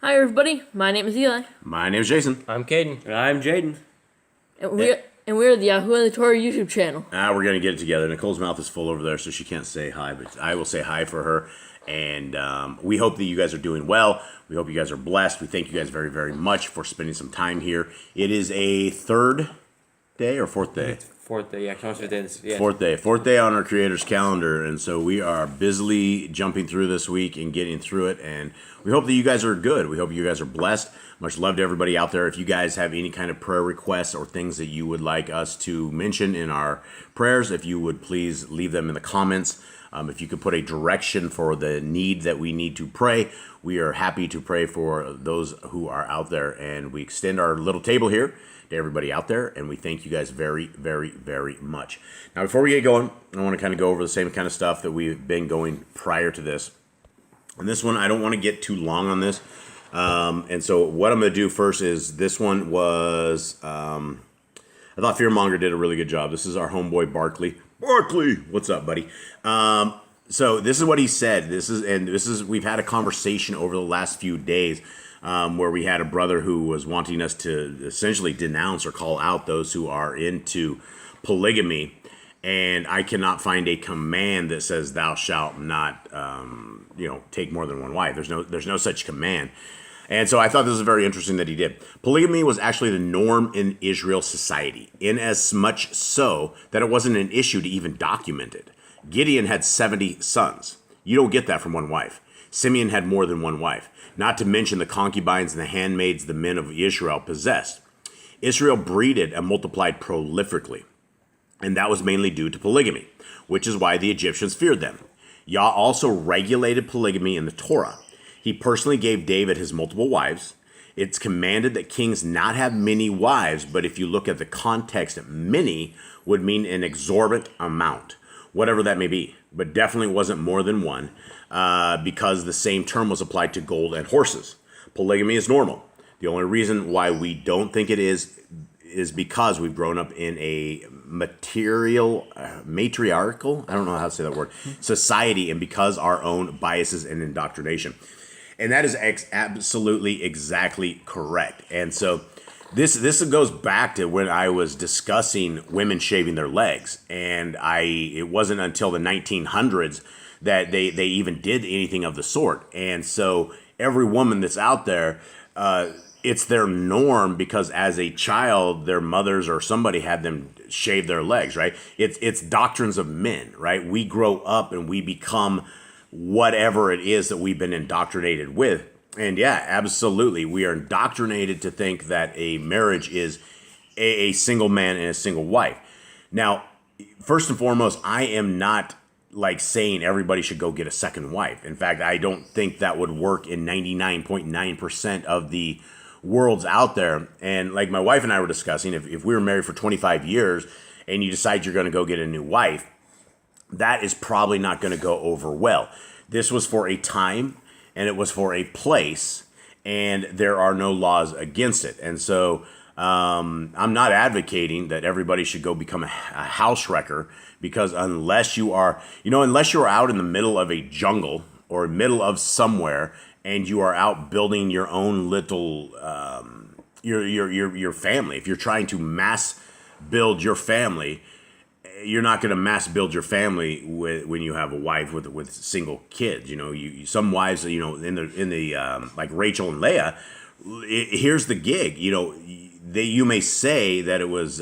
Hi everybody, my name is Eli. My name is Jason. I'm Caden. And I'm Jaden. And we're the Yahoo and the Torah YouTube channel. We're going to get it together. Nicole's mouth is full over there, so she can't say hi, but I will say hi for her. And we hope that you guys are doing well. We hope you guys are blessed. We thank you guys very, very much for spending some time here. It is a third day or fourth day? Fourth day, yeah. Yeah. Fourth day on our creator's calendar, and so we are busily jumping through this week and getting through it, and we hope that you guys are good. We hope you guys are blessed. Much love to everybody out there. If you guys have any kind of prayer requests or things that you would like us to mention in our prayers, if you would please leave them in the comments. If you could put a direction for the need that we need to pray, we are happy to pray for those who are out there, and we extend our little table here to everybody out there, and we thank you guys very, very, very much. Now, before we get going, I want to kind of go over the same kind of stuff that we've been going prior to this. And this one, I don't want to get too long on this. And so what I'm going to do first is, this one was, I thought Fearmonger did a really good job. This is our homeboy Barkley. Barkley, what's up, buddy? So this is what he said. We've had a conversation over the last few days where we had a brother who was wanting us to essentially denounce or call out those who are into polygamy. And I cannot find a command that says thou shalt not, take more than one wife. There's no such command. And so I thought this was very interesting that he did. Polygamy was actually the norm in Israel society, in as much so that it wasn't an issue to even document it. Gideon had 70 sons. You don't get that from one wife. Simeon had more than one wife, not to mention the concubines and the handmaids the men of Israel possessed. Israel breeded and multiplied prolifically, and that was mainly due to polygamy, which is why the Egyptians feared them. Yah also regulated polygamy in the Torah. He personally gave David his multiple wives. It's commanded that kings not have many wives, but if you look at the context, many would mean an exorbitant amount, whatever that may be, but definitely wasn't more than one, because the same term was applied to gold and horses. Polygamy is normal. The only reason why we don't think it is because we've grown up in a matriarchal, I don't know how to say that word, society, and because our own biases and indoctrination. And that is absolutely exactly correct. And so this goes back to when I was discussing women shaving their legs. And it wasn't until the 1900s that they even did anything of the sort. And so every woman that's out there, it's their norm because as a child, their mothers or somebody had them shave their legs, right? It's doctrines of men, right? We grow up and we become whatever it is that we've been indoctrinated with. And yeah, absolutely. We are indoctrinated to think that a marriage is a single man and a single wife. Now, first and foremost, I am not like saying everybody should go get a second wife. In fact, I don't think that would work in 99.9% of the worlds out there. And like my wife and I were discussing, if we were married for 25 years and you decide you're going to go get a new wife, that is probably not going to go over well. This was for a time and it was for a place, and there are no laws against it. And so I'm not advocating that everybody should go become a house wrecker, because unless you are out in the middle of a jungle or middle of somewhere and you are out building your own little your family, if you're trying to mass build your family, you're not going to mass build your family when you have a wife with single kids. Some wives, in the like Rachel and Leah, here's the gig. You may say that it was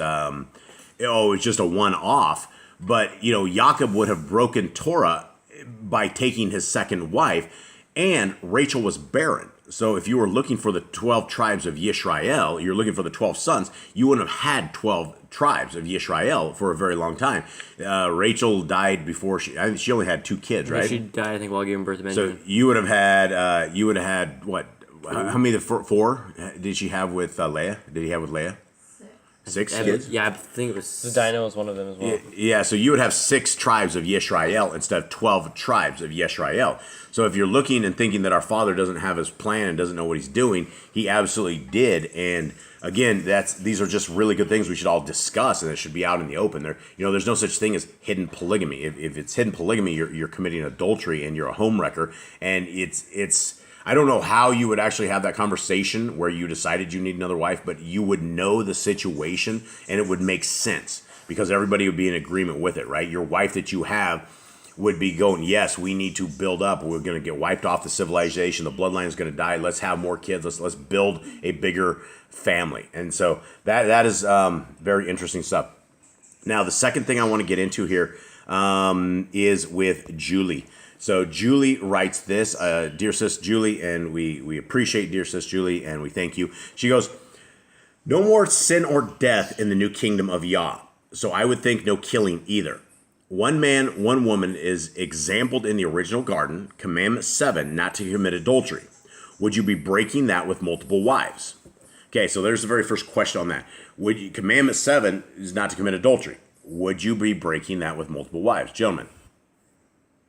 it's just a one-off, but Jacob would have broken Torah by taking his second wife, and Rachel was barren. So if you were looking for the 12 tribes of Yisrael, you're looking for the 12 sons, you wouldn't have had 12 tribes of Yisrael for a very long time. Rachel died before she only had 2 kids, right? She died, I think, while giving birth to Benjamin. So you would have had what? How many? 4 did she have with Leah? Did he have with Leah? 6 kids? Yeah, I think it was. The Dino was one of them as well. Yeah, so you would have 6 tribes of Yisrael instead of 12 tribes of Yisrael. So if you're looking and thinking that our Father doesn't have his plan and doesn't know what he's doing, he absolutely did. And again, these are just really good things we should all discuss, and it should be out in the open. There's no such thing as hidden polygamy. If it's hidden polygamy, you're committing adultery and you're a homewrecker. And it's I don't know how you would actually have that conversation where you decided you need another wife, but you would know the situation and it would make sense because everybody would be in agreement with it, right? Your wife that you have would be going, yes, we need to build up. We're going to get wiped off the civilization. The bloodline is going to die. Let's have more kids. Let's build a bigger family. And so that is very interesting stuff. Now, the second thing I want to get into here is with Julie. So Julie writes this, Dear Sis Julie, and we appreciate Dear Sis Julie, and we thank you. She goes, no more sin or death in the new kingdom of Yah. So I would think no killing either. One man, one woman is exampled in the original garden, Commandment 7, not to commit adultery. Would you be breaking that with multiple wives? Okay, so there's the very first question on that. Commandment 7 is not to commit adultery. Would you be breaking that with multiple wives? Gentlemen.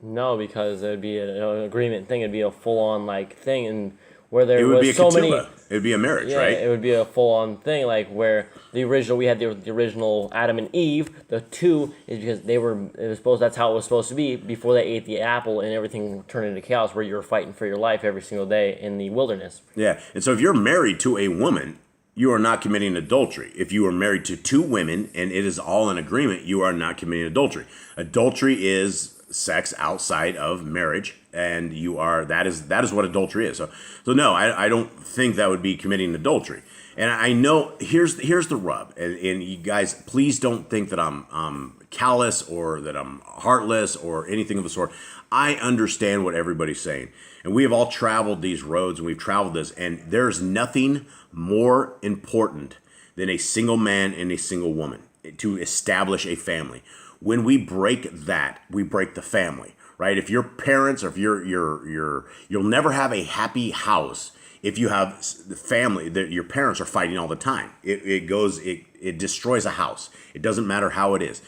No, because it would be an agreement thing. It'd be a full-on like thing, and where there It would was be a so ketubah. many. It would be a marriage, Yeah, right? it would be a full-on thing, like where we had the original Adam and Eve. The two is because that's how it was supposed to be before they ate the apple and everything turned into chaos, where you were fighting for your life every single day in the wilderness. Yeah, and so if you're married to a woman, you are not committing adultery. If you are married to two women and it is all in agreement, you are not committing adultery. Adultery is sex outside of marriage, and that is what adultery is. So no, I don't think that would be committing adultery. And I know here's the rub, and you guys, please don't think that I'm callous or that I'm heartless or anything of the sort. I understand what everybody's saying, and we have all traveled these roads, and we've traveled this, and there's nothing more important than a single man and a single woman to establish a family. When we break that, we break the family, right? If your parents, or if you'll never have a happy house if you have the family that your parents are fighting all the time. It destroys a house. It doesn't matter how it is,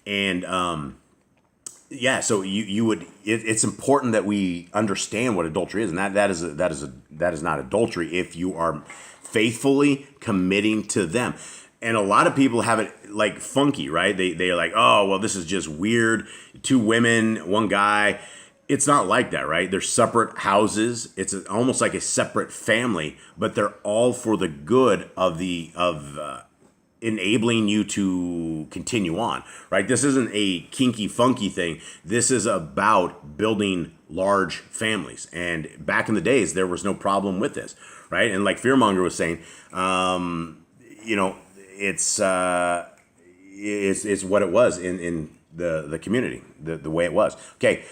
and so you would. It's important that we understand what adultery is, and that is not adultery if you are faithfully committing to them. And a lot of people have it like funky, right? They're like, oh, well, this is just weird. Two women, one guy. It's not like that, right? They're separate houses. It's almost like a separate family, but they're all for the good of enabling you to continue on, right? This isn't a kinky, funky thing. This is about building large families. And back in the days, there was no problem with this, right? And like Fearmonger was saying, it's what it was in the community, the way it was. Okay,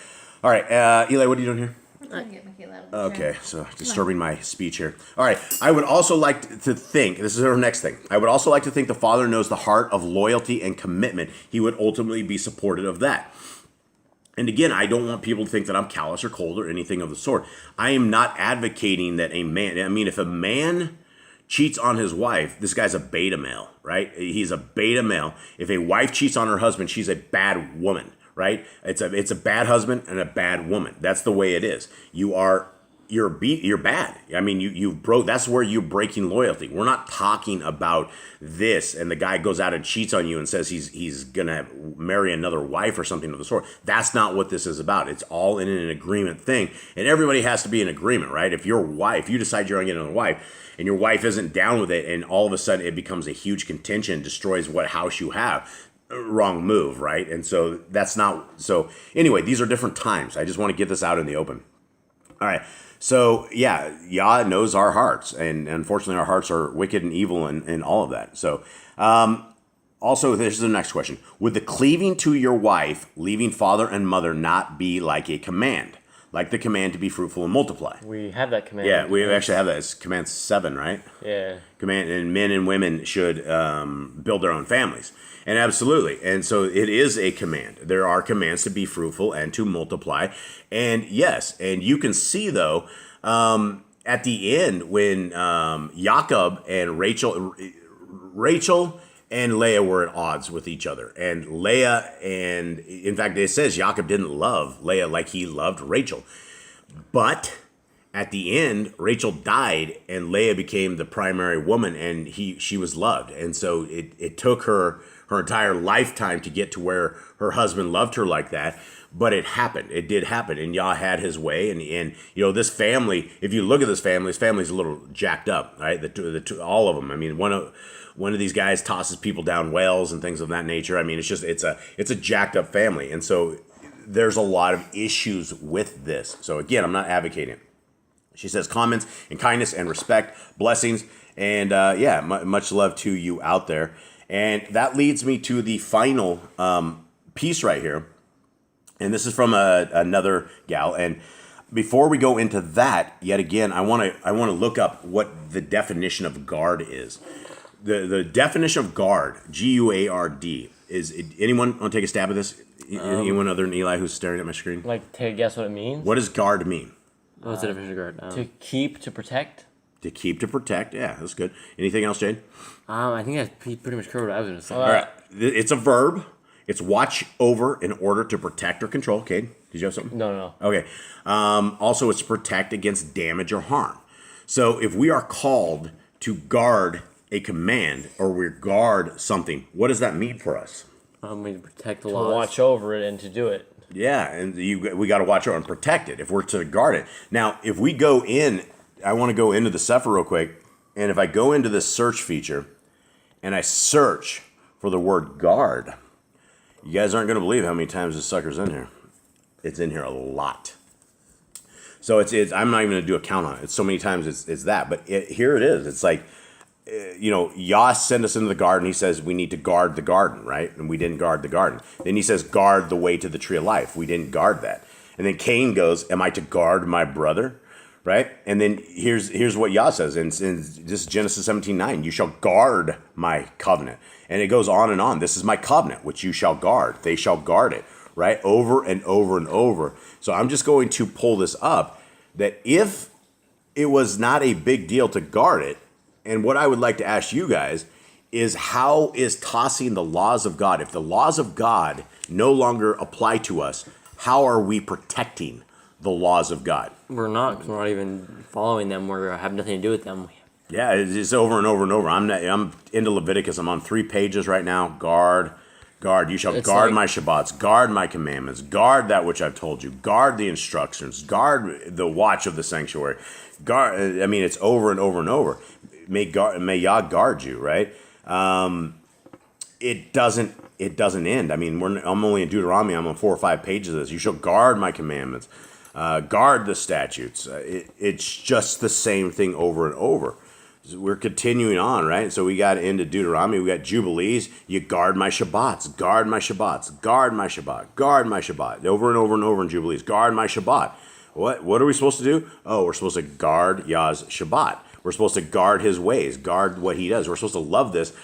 all right, Eli, what are you doing here? I'm trying to get Michaela out of the Okay, so disturbing my speech here. All right, I would also like to think, this is our next thing, I would also like to think the Father knows the heart of loyalty and commitment. He would ultimately be supportive of that. And again, I don't want people to think that I'm callous or cold or anything of the sort. I am not advocating that if a man cheats on his wife, this guy's a beta male, right? He's a beta male. If a wife cheats on her husband, she's a bad woman, right? It's a bad husband and a bad woman. That's the way it is. You're bad. I mean, you broke. That's where you're breaking loyalty. We're not talking about this, and the guy goes out and cheats on you and says he's gonna marry another wife or something of the sort. That's not what this is about. It's all in an agreement thing, and everybody has to be in agreement, right? If you decide you're gonna get another wife, and your wife isn't down with it, and all of a sudden it becomes a huge contention, destroys what house you have. Wrong move, right? And so that's not. So anyway, these are different times. I just want to get this out in the open. All right. So, yeah, Yah knows our hearts, and unfortunately our hearts are wicked and evil and all of that. So, also, this is the next question. Would the cleaving to your wife, leaving father and mother, not be like a command? Like the command to be fruitful and multiply? We have that command. Yeah, we actually have that. It's command 7, right? Yeah. Command, and men and women should build their own families. And absolutely. And so it is a command. There are commands to be fruitful and to multiply. And yes, and you can see, though, at the end when Jacob and Rachel and Leah were at odds with each other. And in fact, it says Jacob didn't love Leah like he loved Rachel. But at the end, Rachel died, and Leah became the primary woman, and she was loved. And so it took her entire lifetime to get to where her husband loved her like that. But it happened. It did happen, and Yah had his way. And this family. If you look at this family's a little jacked up, right? All of them. I mean, one of these guys tosses people down wells and things of that nature. I mean, it's a jacked up family, and so there's a lot of issues with this. So again, I'm not advocating. She says comments and kindness and respect, blessings, and much love to you out there. And that leads me to the final piece right here. And this is from another gal. And before we go into that, yet again, I want to look up what the definition of guard is. The definition of guard, G-U-A-R-D, is anyone want to take a stab at this? Anyone other than Eli who's staring at my screen? Like, take a guess what it means? What does guard mean? What's the definition of guard? To keep, to protect? To keep, to protect. Yeah, that's good. Anything else, Jade? I think that's pretty much covered what I was going to say. All right. It's a verb. It's watch over in order to protect or control. Cade, did you have something? No. Okay. Also, it's to protect against damage or harm. So if we are called to guard a command or we guard something, what does that mean for us? We protect the To laws. watch over it and to do it. Yeah, and we got to watch over and protect it if we're to guard it. Now, if we go in, I want to go into the Sefer real quick, and if I go into this search feature and I search for the word guard, you guys aren't going to believe how many times this sucker's in here. It's in here a lot. So it's I'm not even going to do a count on it. It's so many times it's that. But here it is. It's like, Yah sent us into the garden. He says we need to guard the garden, right? And we didn't guard the garden. Then he says guard the way to the tree of life. We didn't guard that. And then Cain goes, am I to guard my brother? Right? And then here's what Yah says in this is Genesis 17:9. You shall guard my covenant. And it goes on and on. This is my covenant, which you shall guard. They shall guard it, right? Over and over and over. So I'm just going to pull this up that if it was not a big deal to guard it, and what I would like to ask you guys is how is tossing the laws of God, if the laws of God no longer apply to us, how are we protecting the laws of God? We're not, because we're not even following them. We have nothing to do with them. Yeah, it's over and over and over. I'm into Leviticus. I'm on 3 pages right now. Guard. You shall guard my Shabbats. Guard my commandments. Guard that which I've told you. Guard the instructions. Guard the watch of the sanctuary. Guard. I mean, it's over and over and over. May Yah guard you, right? It doesn't end. I mean, I'm only in Deuteronomy. I'm on 4 or 5 pages of this. You shall guard my commandments. Guard the statutes. It's just the same thing over and over. We're continuing on, right? So we got into Deuteronomy. We got Jubilees. You guard my Shabbats. Guard my Shabbats. Guard my Shabbat. Guard my Shabbat. Over and over and over in Jubilees. Guard my Shabbat. What are we supposed to do? Oh, we're supposed to guard Yah's Shabbat. We're supposed to guard his ways. Guard what he does. We're supposed to love this.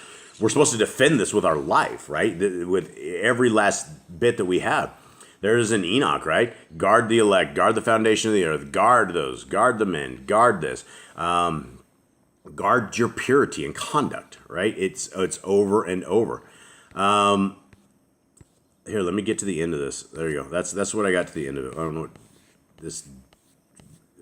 We're supposed to defend this with our life, right? With every last bit that we have. There's an Enoch, right? Guard the elect. Guard the foundation of the earth. Guard those. Guard the men. Guard this. Guard your purity and conduct, right? It's over and over. Here, let me get to the end of this. There you go. That's what I got to the end of it. I don't know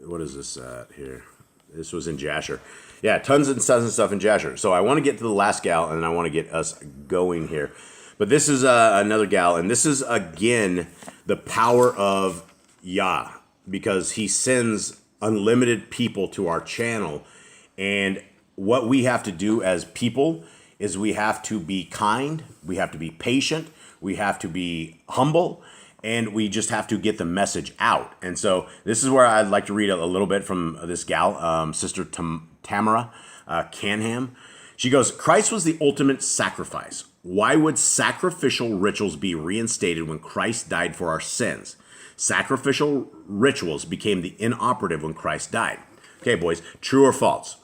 what is this here? This was in Jasher. Yeah, tons and tons of stuff in Jasher. So I want to get to the last gal, and I want to get us going here. But this is another gal, and this is, again, the power of Yah, because he sends unlimited people to our channel. And what we have to do as people is we have to be kind, we have to be patient, we have to be humble, and we just have to get the message out. And so this is where I'd like to read a little bit from this gal, Sister Tamara Canham. She goes, Christ was the ultimate sacrifice. Why would sacrificial rituals be reinstated when Christ died for our sins? Sacrificial rituals became the inoperative when Christ died. Okay, boys, true or false?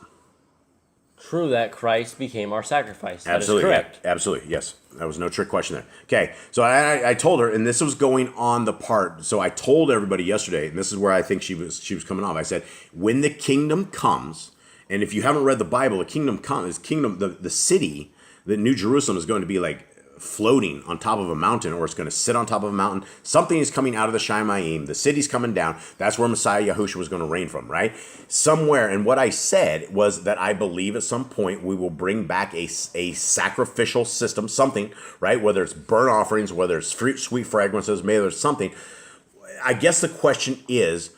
True that Christ became our sacrifice. That Absolutely, is correct. yeah, absolutely, yes. That was no trick question there. Okay, so I told her, and this was going on the part. So I told everybody yesterday, and this is where I think she was coming off. I said, when the kingdom comes, and if you haven't read the Bible, the kingdom comes. The city, the New Jerusalem, is going to be like floating on top of a mountain, or it's going to sit on top of a mountain. Something is coming out of the Shamayim. The city's coming down. That's where Messiah Yahushua was going to reign from, right? Somewhere. And what I said was that I believe at some point we will bring back a sacrificial system, something, right? Whether it's burnt offerings, whether it's sweet fragrances, maybe there's something. I guess the question is,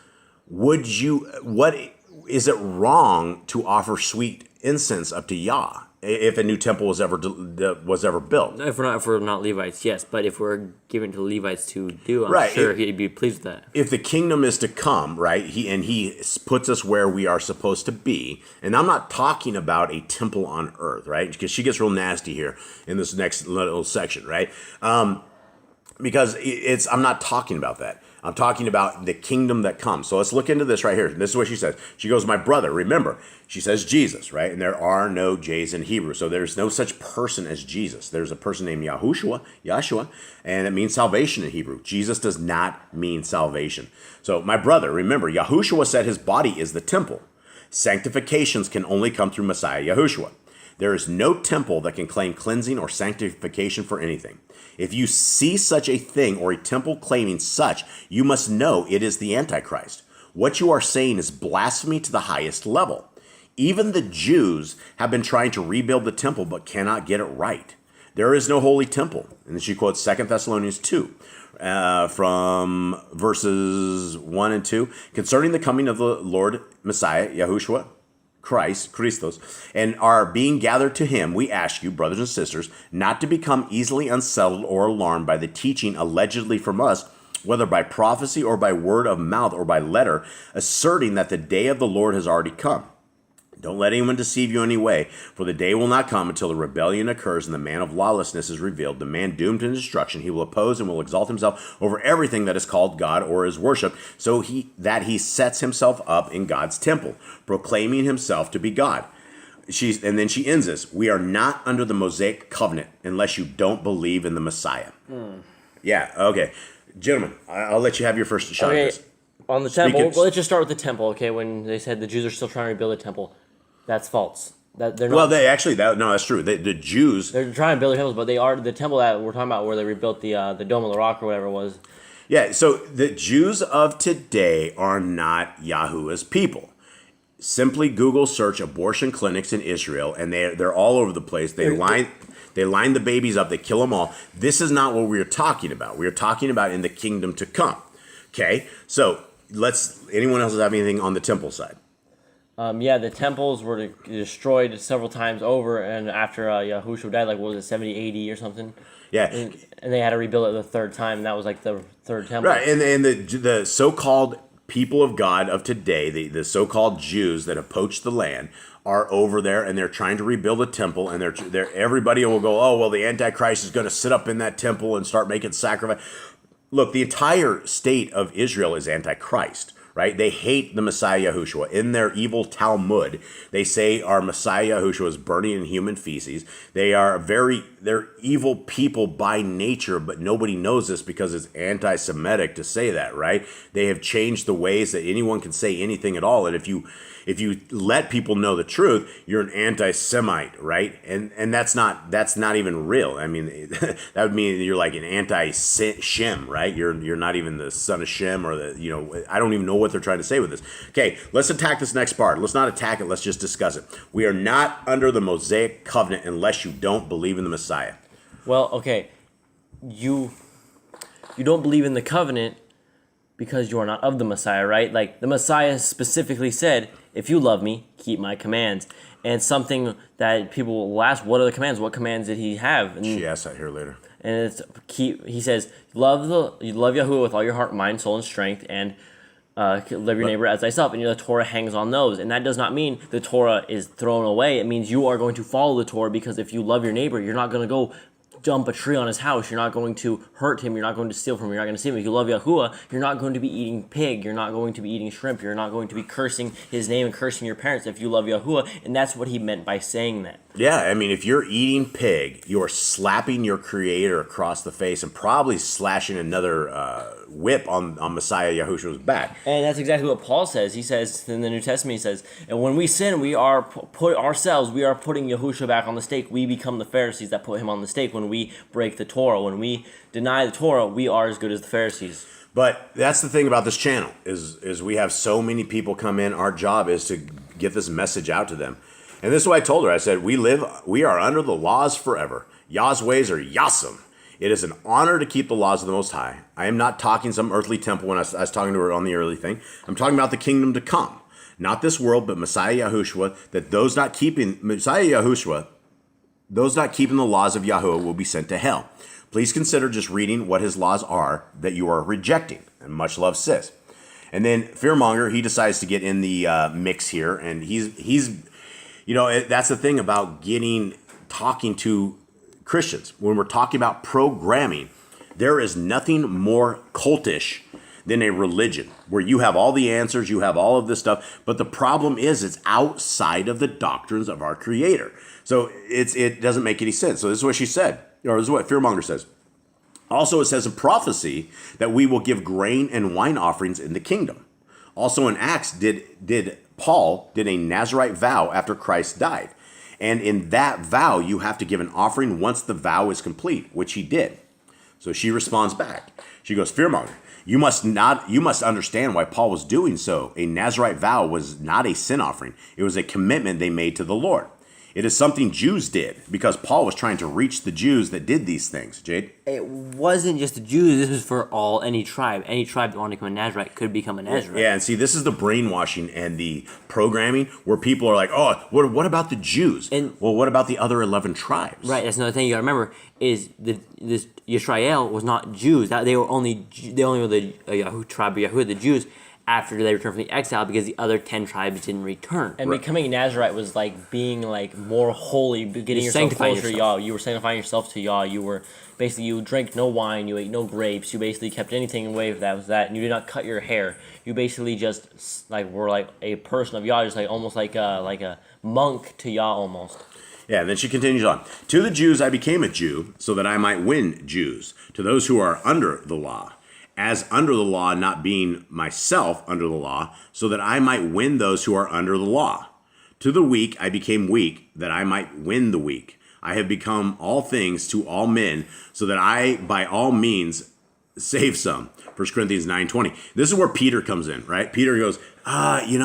is it wrong to offer sweet incense up to Yah if a new temple was ever built? If we're not Levites, yes. But if we're giving to the Levites to do, I'm sure he'd be pleased with that. If the kingdom is to come, right, he puts us where we are supposed to be. And I'm not talking about a temple on earth, right? Because she gets real nasty here in this next little section, right? Because I'm not talking about that. I'm talking about the kingdom that comes. So let's look into this right here. This is what she says. She goes, my brother, remember, she says Jesus, right? And there are no J's in Hebrew. So there's no such person as Jesus. There's a person named Yahshua, and it means salvation in Hebrew. Jesus does not mean salvation. So my brother, remember, Yahushua said his body is the temple. Sanctifications can only come through Messiah Yahushua. There is no temple that can claim cleansing or sanctification for anything. If you see such a thing or a temple claiming such, you must know it is the Antichrist. What you are saying is blasphemy to the highest level. Even the Jews have been trying to rebuild the temple but cannot get it right. There is no holy temple. And then she quotes 2 Thessalonians 2 from verses 1 and 2. Concerning the coming of the Lord Messiah, Yahushua, Christos, and are being gathered to him, we ask you, brothers and sisters, not to become easily unsettled or alarmed by the teaching allegedly from us, whether by prophecy or by word of mouth or by letter, asserting that the day of the Lord has already come. Don't let anyone deceive you in any way, for the day will not come until the rebellion occurs and the man of lawlessness is revealed, the man doomed to destruction. He will oppose and will exalt himself over everything that is called God or is worshipped, so he sets himself up in God's temple, proclaiming himself to be God. And then she ends this. We are not under the Mosaic covenant unless you don't believe in the Messiah. Yeah, okay. Gentlemen, I'll let you have your first shot at this. On the temple, well, let's just start with the temple, okay? When they said the Jews are still trying to rebuild a temple, that's false. That they're not. Well, that's true. The Jews, they're trying to build temples, but they are the temple that we're talking about where they rebuilt the Dome of the Rock or whatever it was. Yeah, so the Jews of today are not Yahuwah's people. Simply Google search abortion clinics in Israel, and they're all over the place. They line the babies up. They kill them all. This is not what we're talking about. We're talking about in the kingdom to come. Okay, so anyone else have anything on the temple side? The temples were destroyed several times over, and after Yahushua died, like, what was it, 70, 80 or something? Yeah. And they had to rebuild it the third time, and that was like the third temple. Right, and the so-called people of God of today, the so-called Jews that have poached the land, are over there, and they're trying to rebuild a temple, and everybody will go, oh, well, the Antichrist is going to sit up in that temple and start making sacrifice. Look, the entire state of Israel is Antichrist, right? They hate the Messiah Yahushua. In their evil Talmud, they say our Messiah Yahushua is burning in human feces. They're evil people by nature, but nobody knows this because it's anti-Semitic to say that, right? They have changed the ways that anyone can say anything at all. And if you let people know the truth, you're an anti-Semite, right? And that's not even real. I mean, that would mean you're like an anti-Shem, right? You're not even the son of Shem, or I don't even know what they're trying to say with this. Okay, let's attack this next part. Let's not attack it. Let's just discuss it. We are not under the Mosaic covenant unless you don't believe in the Messiah. Well, okay, you don't believe in the covenant because you are not of the Messiah, right? Like, the Messiah specifically said, if you love me, keep my commands. And something that people will ask, what are the commands? What commands did he have? And she asks that here later. And he says, love Yahuwah with all your heart, mind, soul, and strength, and love your neighbor as thyself. And the Torah hangs on those. And that does not mean the Torah is thrown away. It means you are going to follow the Torah, because if you love your neighbor, you're not going to go jump a tree on his house. You're not going to hurt him. You're not going to steal from him. You're not going to steal him. If you love Yahuwah, you're not going to be eating pig. You're not going to be eating shrimp. You're not going to be cursing his name and cursing your parents if you love Yahuwah. And that's what he meant by saying that. Yeah, I mean, if you're eating pig, you're slapping your Creator across the face and probably slashing another whip on Messiah Yahushua's back. And that's exactly what Paul says. He says in the New Testament, he says, and when we sin, we are putting Yahushua back on the stake. We become the Pharisees that put him on the stake. When we break the Torah, when we deny the Torah, we are as good as the Pharisees. But that's the thing about this channel is we have so many people come in. Our job is to get this message out to them. And this is what I told her. I said, we are under the laws forever. Yah's ways are yasum. It is an honor to keep the laws of the Most High. I am not talking some earthly temple when I was talking to her on the early thing. I'm talking about the kingdom to come. Not this world, but Messiah Yahushua, that those not keeping the laws of Yahuwah will be sent to hell. Please consider just reading what his laws are that you are rejecting. And much love, sis. And then Fearmonger, he decides to get in the mix here, and he's that's the thing about talking to Christians. When we're talking about programming, there is nothing more cultish than a religion where you have all the answers, you have all of this stuff, but the problem is it's outside of the doctrines of our Creator. So it doesn't make any sense. So this is what she said, or this is what Fearmonger says. Also, it says in prophecy that we will give grain and wine offerings in the kingdom. Also in Acts, Paul did a Nazirite vow after Christ died. And in that vow, you have to give an offering once the vow is complete, which he did. So she responds back. She goes, Fearmonger, you must understand why Paul was doing so. A Nazirite vow was not a sin offering. It was a commitment they made to the Lord. It is something Jews did because Paul was trying to reach the Jews that did these things. Jade? It wasn't just the Jews. This was for any tribe. Any tribe that wanted to become a Nazirite could become a Nazirite. Yeah, and see, this is the brainwashing and the programming where people are like, oh, what about the Jews? Well, what about the other 11 tribes? Right, that's another thing you got to remember is this Yisrael was not Jews. They were only the tribe of Yahuwah, the Jews, after they returned from the exile because the other 10 tribes didn't return. And becoming a Nazirite was like being like more holy, getting yourself closer to Yah. You were sanctifying yourself to Yah. You were basically, you drank no wine, you ate no grapes, you basically kept anything away that was that, and you did not cut your hair. You basically just were like a person of Yah, just like almost like a monk to Yah almost. Yeah, and then she continues on. To the Jews I became a Jew, so that I might win Jews. To those who are under the law, as under the law, not being myself under the law, so that I might win those who are under the law. To the weak I became weak, that I might win the weak. I have become all things to all men, so that I by all means save some. 1 Corinthians 9:20. This is where Peter comes in, right? Peter goes, you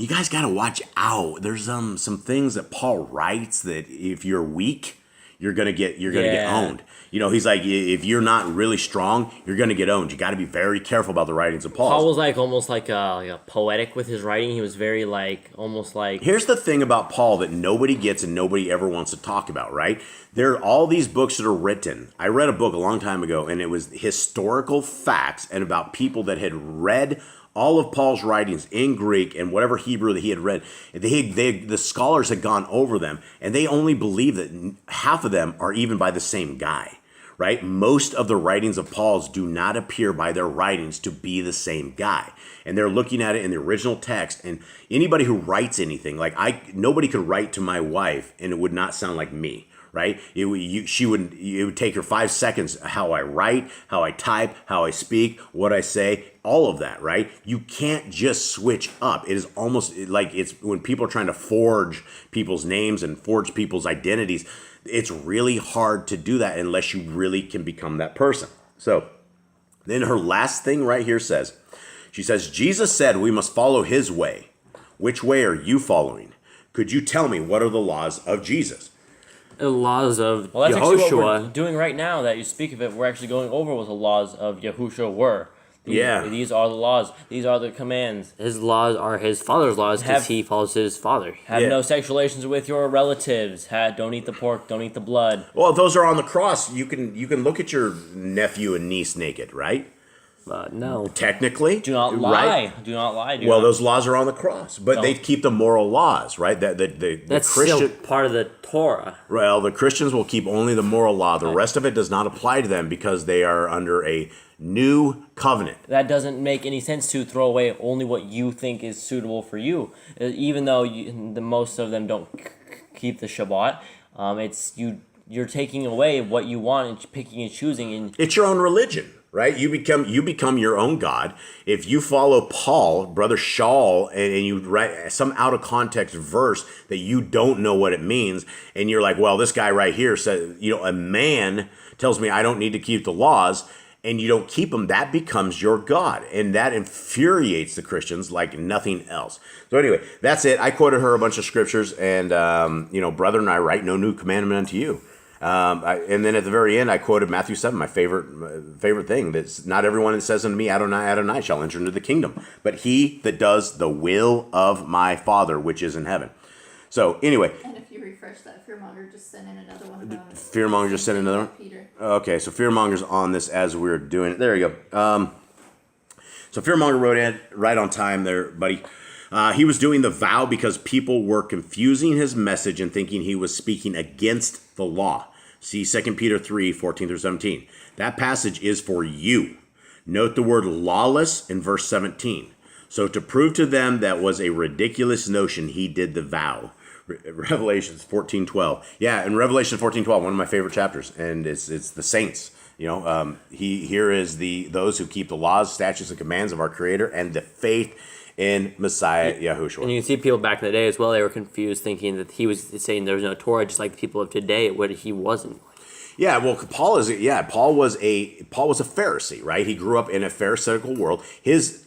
guys got to watch out. There's some things that Paul writes that if you're weak, you're gonna get owned. He's like, if you're not really strong, you're gonna get owned. You got to be very careful about the writings of Paul. Paul was almost like a poetic with his writing. He was very almost like. Here's the thing about Paul that nobody gets and nobody ever wants to talk about, right? There are all these books that are written. I read a book a long time ago, and it was historical facts and about people that had read all of Paul's writings in Greek and whatever Hebrew that he had read. The scholars had gone over them, and they only believe that half of them are even by the same guy, right? Most of the writings of Paul's do not appear by their writings to be the same guy. And they're looking at it in the original text, and anybody who writes anything, nobody could write to my wife, and it would not sound like me. Right? It would take her 5 seconds how I write, how I type, how I speak, what I say, all of that, right? You can't just switch up. It is almost like it's when people are trying to forge people's names and forge people's identities, it's really hard to do that unless you really can become that person. So then her last thing right here says, she says, Jesus said we must follow his way. Which way are you following? Could you tell me what are the laws of Jesus? The laws of Well, that's actually what we're Yahushua. doing right now that you speak of it. We're actually going over what the laws of Yahushua were. These are the laws. These are the commands. His laws are his father's laws because he follows his father. Have no sexual relations with your relatives. Don't eat the pork. Don't eat the blood. Well, if those are on the cross, you can look at your nephew and niece naked, right? No. Technically. Do not lie. Right? Do not lie. Those laws are on the cross, but they keep the moral laws, right? That's Christian, still part of the Torah. Well, the Christians will keep only the moral law. The rest of it does not apply to them because they are under a new covenant. That doesn't make any sense to throw away only what you think is suitable for you, even though most of them don't keep the Shabbat. You're taking away what you want and picking and choosing. And it's your own religion, right? You become your own God. If you follow Paul, Brother Shaul, and you write some out of context verse that you don't know what it means, and you're like, well, this guy right here said, a man tells me I don't need to keep the laws, and you don't keep them, that becomes your God. And that infuriates the Christians like nothing else. So anyway, that's it. I quoted her a bunch of scriptures, and, brethren, I write no new commandment unto you. And then at the very end, I quoted Matthew 7, my favorite thing. That's not everyone that says unto me, Adonai, Adonai, shall enter into the kingdom, but he that does the will of my Father, which is in heaven. So anyway. And if you refresh that, Fearmonger just sent in another one about it. Fearmonger just sent another one? Peter. Okay, so Fearmonger's on this as we're doing it. There you go. So Fearmonger wrote in right on time there, buddy. He was doing the vow because people were confusing his message and thinking he was speaking against the law. See 2 Peter 3, 14 through 17. That passage is for you. Note the word lawless in verse 17. So to prove to them that was a ridiculous notion, he did the vow. Revelations 14:12. Yeah, in Revelation 14:12, one of my favorite chapters, and it's the saints. Here is those who keep the laws, statutes, and commands of our Creator, and the faith in Messiah Yahushua. And you can see people back in the day as well, they were confused thinking that he was saying there was no Torah, just like the people of today, what he wasn't. Yeah, well, Paul was a Pharisee, right? He grew up in a Pharisaical world. His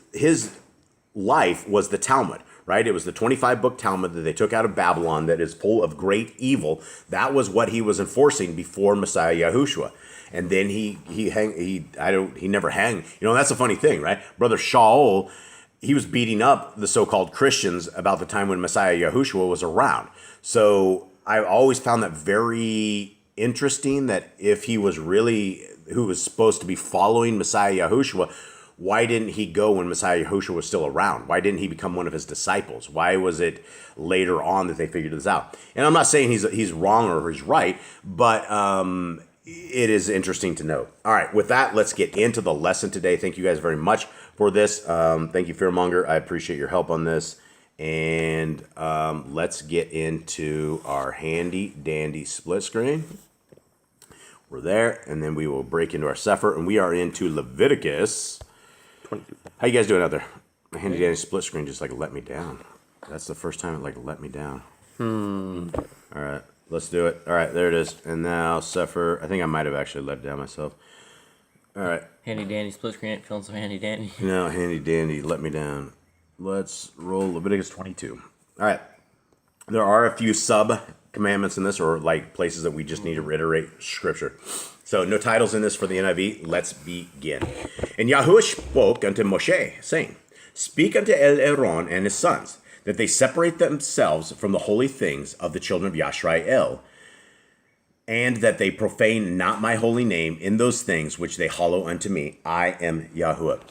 life was the Talmud, right? It was the 25-book Talmud that they took out of Babylon that is full of great evil. That was what he was enforcing before Messiah Yahushua. And then he never hang. That's a funny thing, right? Brother Shaul, he was beating up the so-called Christians about the time when Messiah Yahushua was around. So I always found that very interesting, that if he was really who was supposed to be following Messiah Yahushua, why didn't he go when Messiah Yahushua was still around? Why didn't he become one of his disciples? Why was it later on that they figured this out? And I'm not saying he's wrong or he's right, but it is interesting to note. All right, with that, let's get into the lesson today. Thank you guys very much for this. Thank you, Fearmonger. I appreciate your help on this. And let's get into our handy dandy split screen. We're there, and then we will break into our Sefer, and we are into Leviticus 22. How you guys doing out there? My handy dandy split screen just let me down. That's the first time it let me down. All right, let's do it. All right, there it is. And now Sefer. I think I might have actually let down myself. All right. handy dandy split screen ain't feeling so handy dandy. No, handy dandy let me down. Let's roll Leviticus 22. All right. There are a few sub-commandments in this, or places that we just need to reiterate scripture. So no titles in this for the NIV. Let's begin. And Yahuwah spoke unto Moshe, saying, Speak unto Aaron and his sons, that they separate themselves from the holy things of the children of Yisrael, and that they profane not my holy name in those things which they hallow unto me. I am Yahuwah.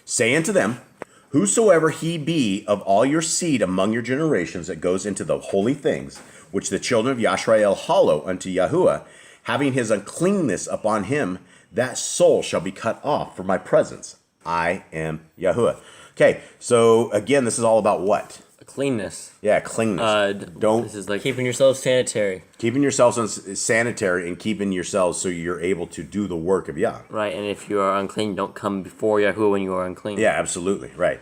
Say unto them, Whosoever he be of all your seed among your generations that goes into the holy things, which the children of Yisrael hallow unto Yahuwah, having his uncleanness upon him, that soul shall be cut off from my presence. I am Yahuwah. Okay, so again, this is all about what? Cleanness. Yeah, cleanness. This is Keeping yourselves sanitary. Keeping yourselves sanitary and keeping yourselves so you're able to do the work of Yah. Right, and if you are unclean, don't come before Yahuwah when you are unclean. Yeah, absolutely, right.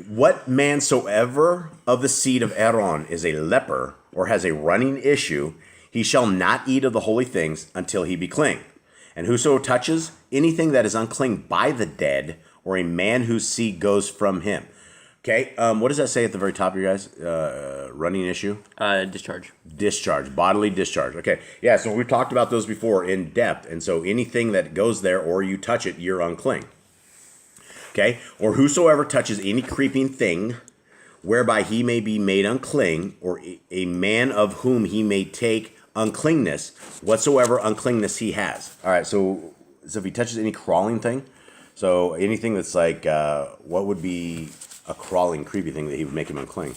What man soever of the seed of Aaron is a leper or has a running issue, he shall not eat of the holy things until he be clean. And whoso touches anything that is unclean by the dead, or a man whose seed goes from him. Okay, what does that say at the very top of your guys? Running issue? Discharge. Discharge, bodily discharge. Okay, yeah, so we've talked about those before in depth. And so anything that goes there or you touch it, you're unclean. Okay, or whosoever touches any creeping thing, whereby he may be made unclean, or a man of whom he may take uncleanness, whatsoever uncleanness he has. All right, so if he touches any crawling thing, so anything that's what would be a crawling, creepy thing that he would make him unclean?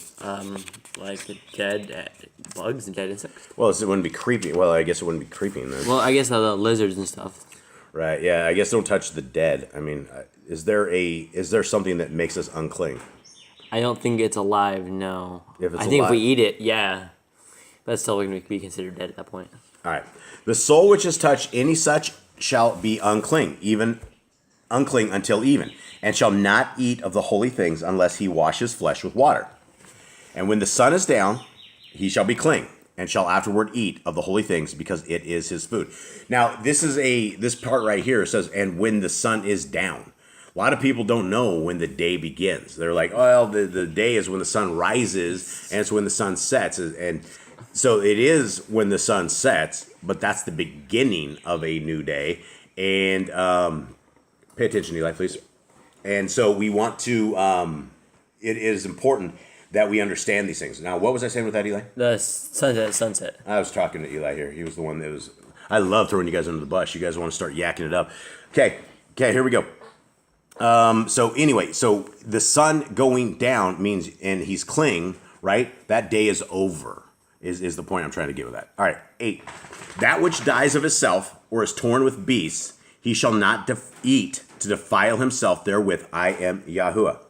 Like dead bugs and dead insects. Well, it wouldn't be creepy. Well, I guess it wouldn't be creeping then. Well, I guess the lizards and stuff. Right, yeah, I guess don't touch the dead. I mean, is there something that makes us unclean? I don't think it's alive, no. If it's I think alive. if we eat it, yeah. But still going to be considered dead at that point. All right. The soul which has touched any such shall be unclean, even unclean until even, and shall not eat of the holy things unless he wash his flesh with water. And when the sun is down, he shall be clean, and shall afterward eat of the holy things, because it is his food. Now, this part right here says, and when the sun is down. A lot of people don't know when the day begins. They're like, well, the day is when the sun rises, and it's when the sun sets. And so it is when the sun sets, but that's the beginning of a new day. And pay attention, Eli, please. And so we want to, it is important that we understand these things. Now, what was I saying with that, Eli? The sunset. I was talking to Eli here. He was the one that was, I love throwing you guys under the bus. You guys want to start yakking it up. Okay, here we go. So anyway, so the sun going down means, and he's clean, right? That day is over, is the point I'm trying to get with that. All right, 8. That which dies of itself or is torn with beasts, he shall not eat to defile himself therewith. I am YHWH.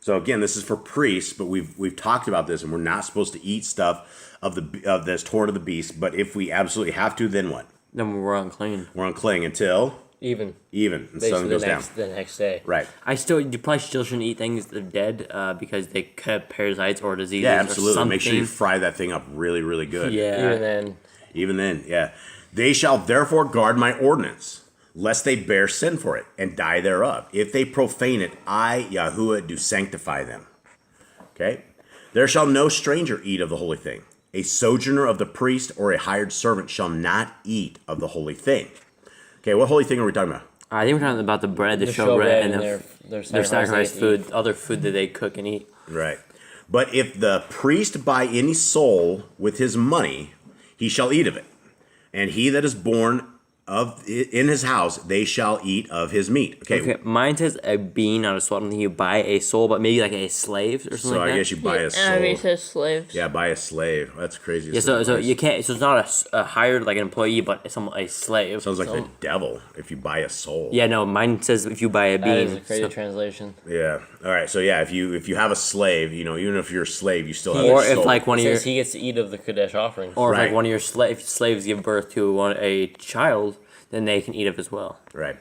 So again, this is for priests, but we've talked about this, and we're not supposed to eat stuff of that's torn of the beast. But if we absolutely have to, then what? Then we're unclean. We're unclean until Even. and the sun goes down. The next day. Right. You probably still shouldn't eat things that are dead because they could have parasites or diseases. Yeah, or absolutely. something. Make sure you fry that thing up really, really good. Yeah. Even then. Yeah. They shall therefore guard my ordinance, lest they bear sin for it, and die thereof. If they profane it, I, YHWH, do sanctify them. Okay? There shall no stranger eat of the holy thing. A sojourner of the priest or a hired servant shall not eat of the holy thing. Okay, what holy thing are we talking about? I think we're talking about the bread, the showbread, and their sacrificed food, other food that they cook and eat. Right. But if the priest buy any soul with his money, he shall eat of it. And he that is born of in his house, they shall eat of his meat. Okay. Mine says a bean, not a soul. I don't think you buy a soul, but maybe like a slave or something So like that. I guess you buy a soul. And he says slaves. Yeah, buy a slave. That's crazy. Yeah, so you can't. So it's not a hired like an employee, but a slave. Sounds like the devil if you buy a soul. Yeah, no. Mine says if you buy a bean. That is a crazy translation. Yeah. All right. So yeah, if you have a slave, even if you're a slave, you still have Or a soul. if like one It of your, says he gets to eat of the Kadesh offering. or if Right. like one of your slaves give birth to a child, then they can eat of as well. Right.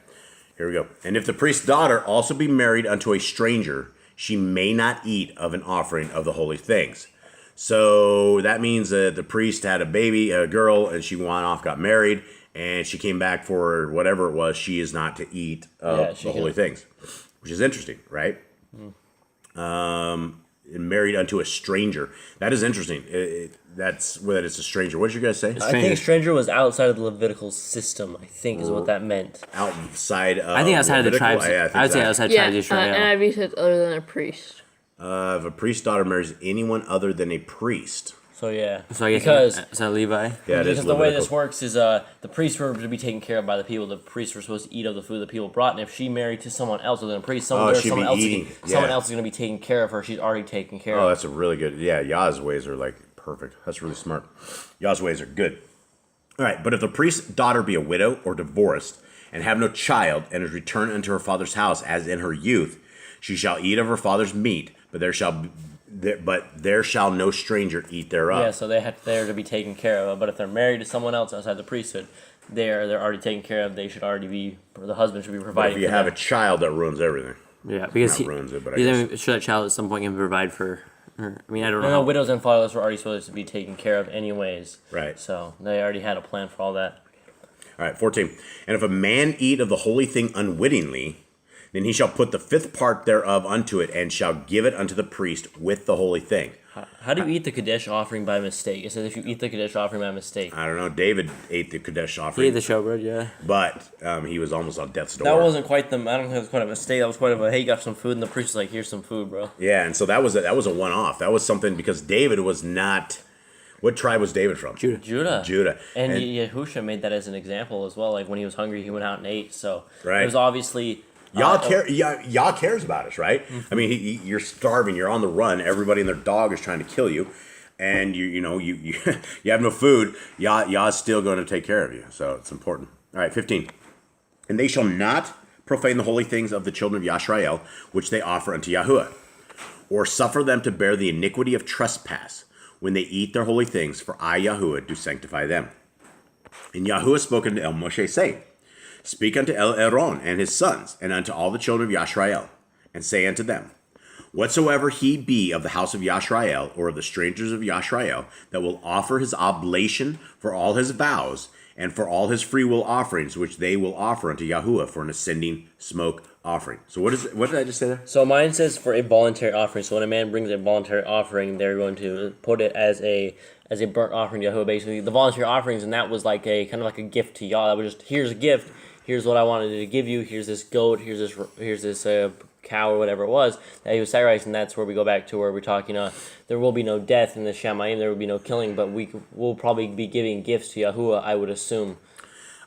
Here we go. And if the priest's daughter also be married unto a stranger, she may not eat of an offering of the holy things. So that means that the priest had a baby, a girl, and she went off, got married, and she came back for whatever it was. She is not to eat of the holy things, which is interesting, right? Married unto a stranger. That is interesting. That's that it's a stranger. What did you guys say? I think stranger was outside of the Levitical system, I think is what that meant. Outside of I think outside of the Levitical? tribes. Yeah, I think I would say that- outside Yeah, tribes of Israel. NIV says other than a priest. If a priest's daughter marries anyone other than a priest. So yeah. So I guess because so Levi. Yeah, it because is the way Levitical. this works is the priests were to be taken care of by the people. The priests were supposed to eat of the food the people brought, and if she married to someone else other than a priest, someone she'd be else eating. someone Yeah. else is going to be taking care of her. She's already taken care Oh, of. that's a really good. Yeah, Yah's ways are like perfect. That's really smart. Yah's ways are good. All right, but if the priest's daughter be a widow or divorced and have no child and is returned unto her father's house as in her youth, she shall eat of her father's meat, but there shall no stranger eat thereof. Yeah, so they're to be taken care of. But if they're married to someone else outside the priesthood, they're already taken care of. They should already be. The husband should be But providing. if you for have them. a child, that ruins everything. Yeah, because Not ruins it, but I because guess- I'm sure that child at some point can provide for her. I mean, I don't know. No, how- widows and fatherless were already supposed to be taken care of anyways. Right. So they already had a plan for all that. All right, 14. And if a man eat of the holy thing unwittingly, then he shall put the fifth part thereof unto it, and shall give it unto the priest with the holy thing. How do you eat the Kadesh offering by mistake? It says if you eat the Kadesh offering by mistake. I don't know. David ate the Kadesh He offering, ate the showbread, yeah. but he was almost on death's door. That wasn't quite the. I don't think it was quite a mistake. That was quite a. Hey, you got some food, and the priest was like, "Here's some food, bro." Yeah, and so that was a one-off. That was something because David was not. What tribe was David from? Judah. Judah. And Yahusha made that as an example as well. Like when he was hungry, he went out and ate. So Right. it was obviously. Yah cares about us, right? I mean, you're starving, you're on the run, everybody and their dog is trying to kill you, and you have no food. Yah's still going to take care of you, so it's important. All right, 15. And they shall not profane the holy things of the children of Yisrael, which they offer unto YHWH, or suffer them to bear the iniquity of trespass, when they eat their holy things, for I, Yahuwah, do sanctify them. And Yahuwah spoke unto El Moshe, saying, Speak unto El Aaron and his sons, and unto all the children of Yashrael, and say unto them, Whatsoever he be of the house of Yashrael, or of the strangers of Yashrael, that will offer his oblation for all his vows, and for all his freewill offerings, which they will offer unto Yahuwah for an ascending smoke offering. So what did I just say there? So mine says for a voluntary offering. So when a man brings a voluntary offering, they're going to put it as a burnt offering to Yahuwah. Basically, the voluntary offerings, and that was like a kind of like a gift to Yah. That was just, here's a gift. Here's what I wanted to give you. Here's this goat. Here's this cow or whatever it was that he was sacrificing. And that's where we go back to where we're talking. There will be no death in the Shamayim. There will be no killing, but we'll probably be giving gifts to Yahuwah, I would assume.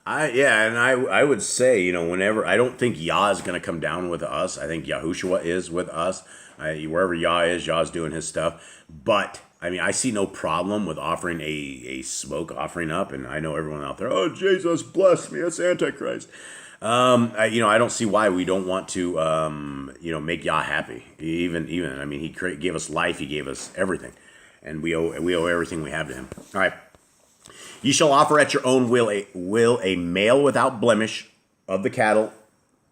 I would say, whenever, I don't think Yah is going to come down with us. I think Yahushua is with us. Wherever Yah is, Yah's doing his stuff. But I see no problem with offering a smoke offering up, and I know everyone out there, oh, Jesus, bless me, that's Antichrist. I don't see why we don't want to, make Yah happy. Even, he gave us life, he gave us everything, and we owe everything we have to him. All right. Ye shall offer at your own will a male without blemish of the cattle,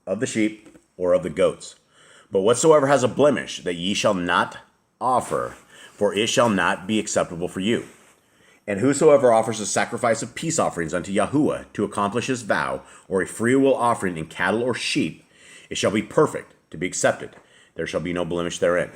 of the sheep, or of the goats. But whatsoever has a blemish, that ye shall not offer, for it shall not be acceptable for you. And whosoever offers a sacrifice of peace offerings unto Yahuwah to accomplish his vow, or a freewill offering in cattle or sheep, it shall be perfect, to be accepted. There shall be no blemish therein.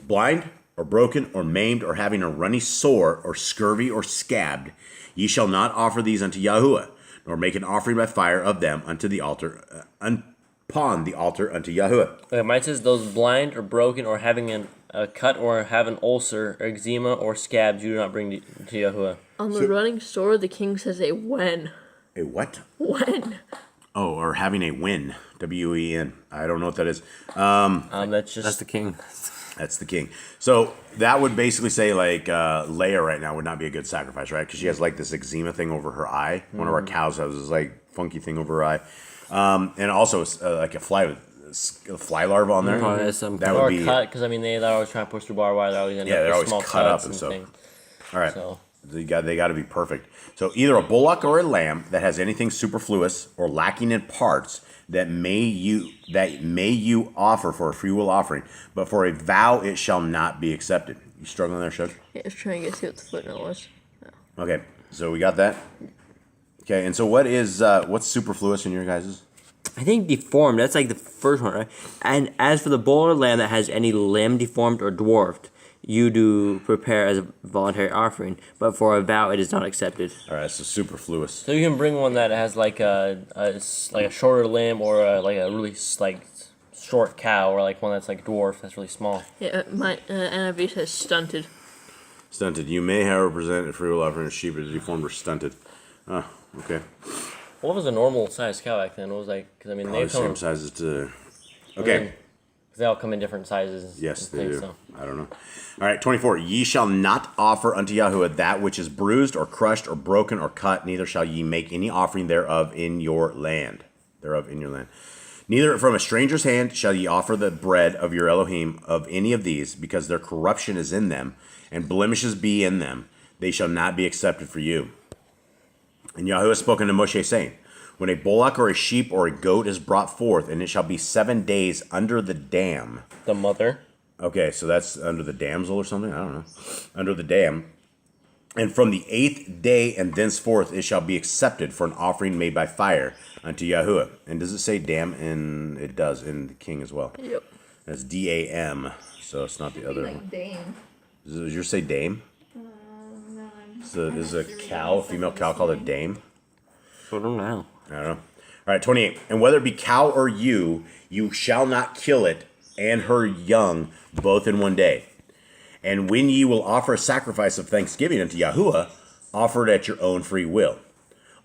Blind, or broken, or maimed, or having a runny sore, or scurvy, or scabbed, ye shall not offer these unto Yahuwah, nor make an offering by fire of them unto the altar, upon the altar unto Yahuwah. Okay, mine says those blind or broken or having a cut or have an ulcer or eczema or scabs you do not bring to Yahuwah. On the running store, the king says a wen. A what? Wen. Oh, or having a win. W-E-N. I don't know what that is. That's the king. That's the king. So that would basically say Leia right now would not be a good sacrifice, right? Because she has this eczema thing over her eye. One of our cows has this funky thing over her eye. And also like a fly larva on there. That Or would be cut, because they're always trying to push through barbed wire. They're always end up they're with always small cut up cuts and stuff. things. All right. So They got to be perfect. So either a bullock or a lamb that has anything superfluous or lacking in parts that may you offer for a freewill offering, but for a vow it shall not be accepted. You struggling there, Shug? Yeah, I was trying to see what the footnote was. No. Okay, so we got that. Okay, and so what's superfluous in your guys's? I think deformed, that's the first one, right? And as for the bull or lamb that has any limb deformed or dwarfed, you do prepare as a voluntary offering, but for a vow it is not accepted. All right, so superfluous. So you can bring one that has a shorter limb or a really short cow, or one that's dwarf, that's really small. Yeah, my NIV says stunted. Stunted. You may, however, present a freewill offering of sheep that is deformed or stunted. Oh, okay. What was a normal sized cow back then? What was because Probably they the same come. sizes to. Okay. They all come in different sizes. Yes, and they things, do. so. I don't know. All right, 24. Ye shall not offer unto Yahuwah that which is bruised or crushed or broken or cut, neither shall ye make any offering thereof in your land. Neither from a stranger's hand shall ye offer the bread of your Elohim of any of these, because their corruption is in them, and blemishes be in them. They shall not be accepted for you. And Yahuwah spoke unto Moshe, saying, When a bullock or a sheep or a goat is brought forth, and it shall be 7 days under the dam. The mother. Okay, so that's under the damsel or something? I don't know. Under the dam. And from the 8th day and thenceforth it shall be accepted for an offering made by fire unto Yahuwah. And does it say dam? It does in the king as well. Yep. That's D-A-M, so it's not the other one. Dame. Does yours say dame? No, Is a female cow called a dame? I don't know. I don't know. All right, 28. And whether it be cow or you shall not kill it and her young both in one day. And when ye will offer a sacrifice of thanksgiving unto Yahuwah, offer it at your own free will.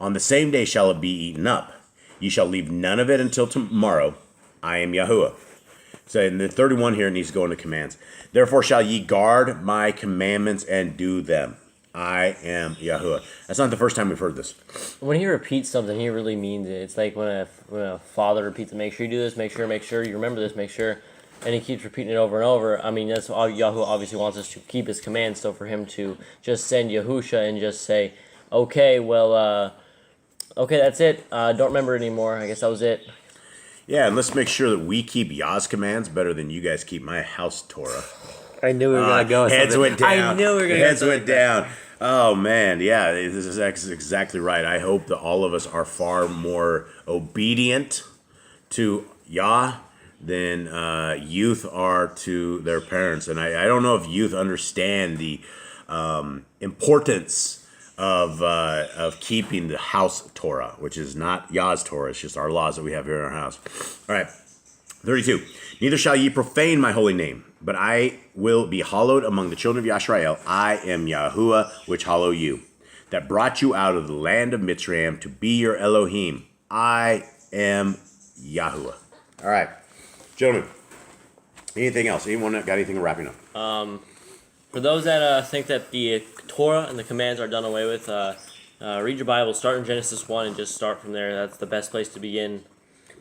On the same day shall it be eaten up. Ye shall leave none of it until tomorrow. I am Yahuwah. So in the 31 here needs to go into commands. Therefore shall ye guard my commandments and do them. I am Yahuwah. That's not the first time we've heard this. When he repeats something, he really means it. It's like when a father repeats it, make sure you do this, make sure you remember this, make sure. and he keeps repeating it over and over. I mean, that's all Yahweh obviously wants us to keep his commands. So for him to just send Yahusha and just say, okay, well, okay, that's it. Don't remember it anymore. I guess that was it. Yeah, and let's make sure that we keep Yah's commands better than you guys keep my house Torah. I knew we were gonna go. Heads went down. I knew we were gonna. Heads went down. Oh man, yeah, this is exactly right. I hope that all of us are far more obedient to Yah than youth are to their parents, and I don't know if youth understand the importance of keeping the house Torah, which is not Yah's Torah. It's just our laws that we have here in our house. All right, 32. Neither shall ye profane my holy name, but I will be hallowed among the children of Yashael. I am Yahuwah, which hallow you, that brought you out of the land of Mitzrayim to be your Elohim. I am Yahuwah. All right, gentlemen. Anything else? Anyone got anything wrapping up? For those that think that the Torah and the commands are done away with, read your Bible. Start in Genesis 1 and just start from there. That's the best place to begin.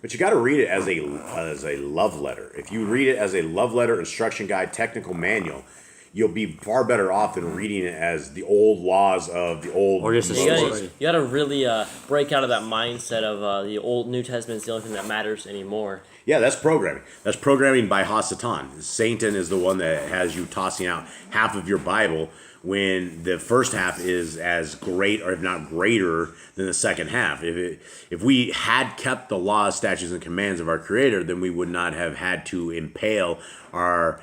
But you got to read it as a love letter. If you read it as a love letter, instruction guide, technical manual, you'll be far better off than reading it as the old laws of the old. Or just a story. You got to really break out of that mindset of the old New Testament is the only thing that matters anymore. Yeah, that's programming. That's programming by Hasatan. Satan is the one that has you tossing out half of your Bible when the first half is as great, or if not greater, than the second half. If we had kept the laws, statutes, and commands of our Creator, then we would not have had to impale our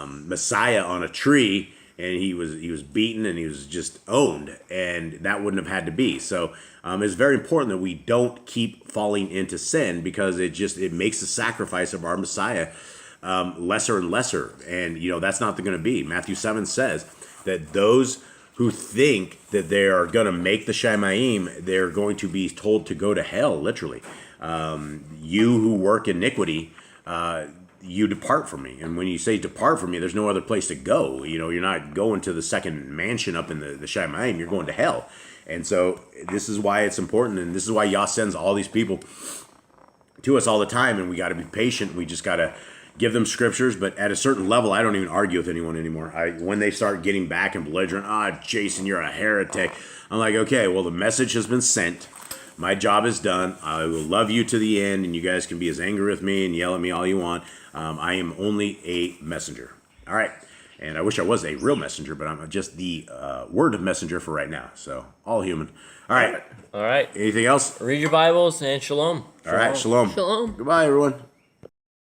Messiah on a tree, and he was beaten and he was just owned, and that wouldn't have had to be. So it's very important that we don't keep falling into sin, because it makes the sacrifice of our Messiah lesser and lesser, and that's not going to be. Matthew 7 says that those who think that they are going to make the Shemaim, they're going to be told to go to hell, literally. You who work iniquity, you depart from me. And when you say depart from me, there's no other place to go. You're not going to the second mansion up in the Shemaim, you're going to hell. And so this is why it's important, and this is why Yah sends all these people to us all the time, and we got to be patient. We just got to give them scriptures, but at a certain level, I don't even argue with anyone anymore. When they start getting back and belligerent, Jason, you're a heretic. I'm like, okay, well, the message has been sent. My job is done. I will love you to the end, and you guys can be as angry with me and yell at me all you want. I am only a messenger. All right. And I wish I was a real messenger, but I'm just the word messenger for right now. So, all human. All right. All right. Anything else? Read your Bibles and shalom. All right. Shalom. Shalom. Goodbye, everyone.